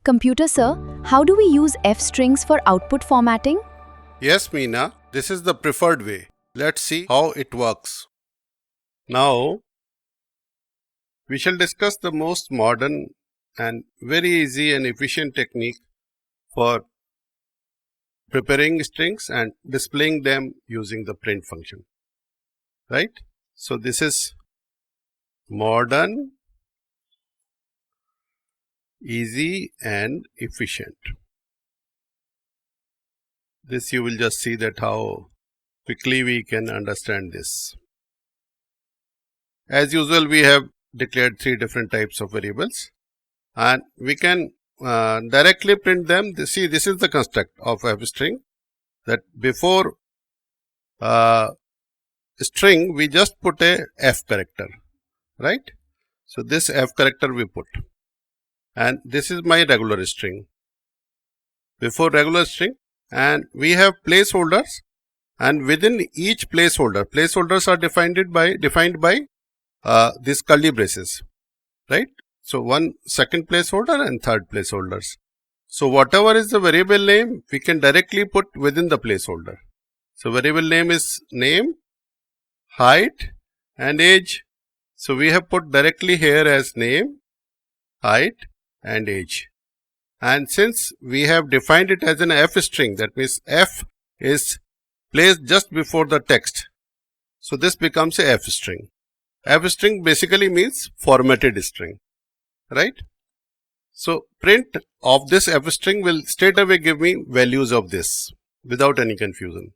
Computer sir, how do we use F strings for output formatting? Yes, Meena, this is the preferred way. Let's see how it works. Now, we shall discuss the most modern and very easy and efficient technique for preparing strings and displaying them using the print function. Right? So, this is modern, easy and efficient. This you will just see that how quickly we can understand this. As usual, we have declared 3 different types of variables and we can directly print them. See, this is the construct of F string, that before string we just put a F character, right? So, this F character we put, and this is my regular string. Before regular string, and we have placeholders, and within each placeholders are defined by these curly braces, right? So, one second placeholder and third placeholders. So, whatever is the variable name, we can directly put within the placeholder. So, variable name is name, height and age. So, we have put directly here as name, height and age. And since we have defined it as an F string, that means F is placed just before the text. So, this becomes a F string. F string basically means formatted string, right? So, print of this F string will straight away give me values of this without any confusion.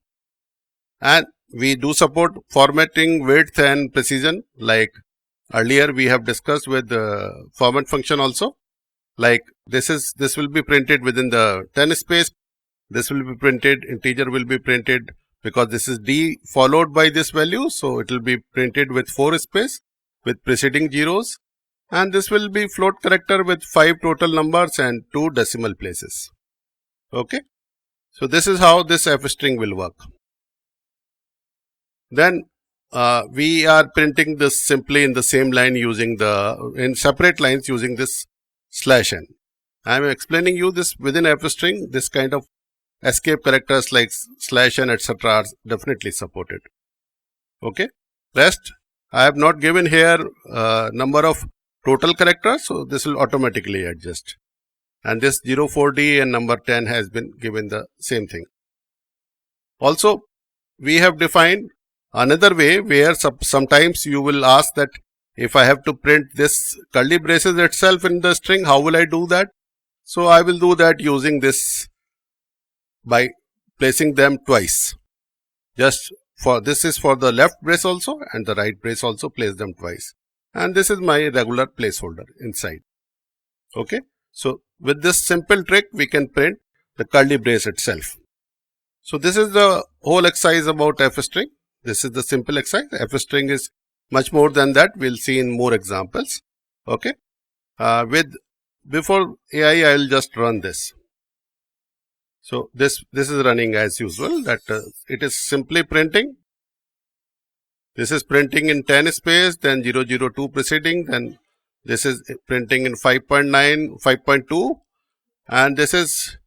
And we do support formatting width and precision, like earlier we have discussed with the format function also. Like this will be printed within the 10 space, this will be printed, integer will be printed because this is D followed by this value. So, it will be printed with 4 space with preceding zeros, and this will be float character with 5 total numbers and 2 decimal places. Okay. So, this is how this F string will work. Then we are printing this simply in the same line using in separate lines using this /n. I am explaining you this within F string, this kind of escape characters like /n etc. are definitely supported. Okay. Rest I have not given here number of total characters, so this will automatically adjust. And this 04D and number 10 has been given the same thing. Also, we have defined another way where sometimes you will ask that if I have to print this curly braces itself in the string, how will I do that? So, I will do that using this by placing them twice. Just for this is for the left brace also and the right brace also, place them twice. And this is my regular placeholder inside. Okay. So, with this simple trick we can print the curly brace itself. So, this is the whole exercise about F string. This is the simple exercise. F string is much more than that. We'll see in more examples. Okay. Before AI, I will just run this. So, this is running as usual, that it is simply printing. This is printing in 10 space, then 002 preceding, then this is printing in 5.9, 5.2, and this is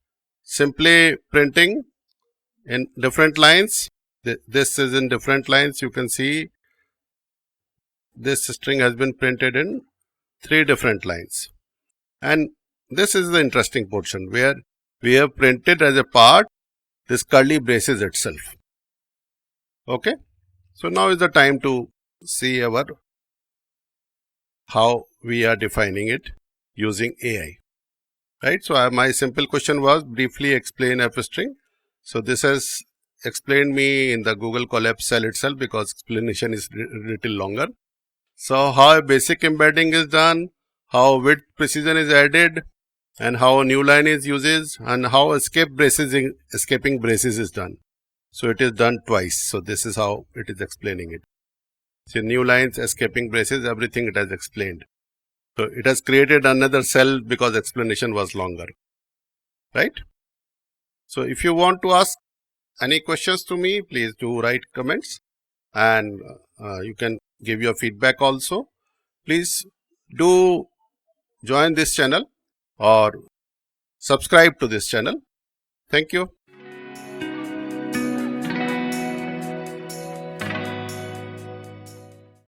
simply printing in different lines. This is in different lines. You can see this string has been printed in 3 different lines. And this is the interesting portion where we have printed as a part this curly braces itself. Okay. So, now is the time to see how we are defining it using AI. Right. So, my simple question was briefly explain F string. So, this has explained me in the Google Colab cell itself because explanation is little longer. So, how a basic embedding is done, how width precision is added, and how a new line is used, and how escaping braces is done. So, it is done twice. So, this is how it is explaining it. So, new lines, escaping braces, everything it has explained. So, it has created another cell because explanation was longer. Right. So, if you want to ask any questions to me, please do write comments, and you can give your feedback also. Please do join this channel or subscribe to this channel. Thank you.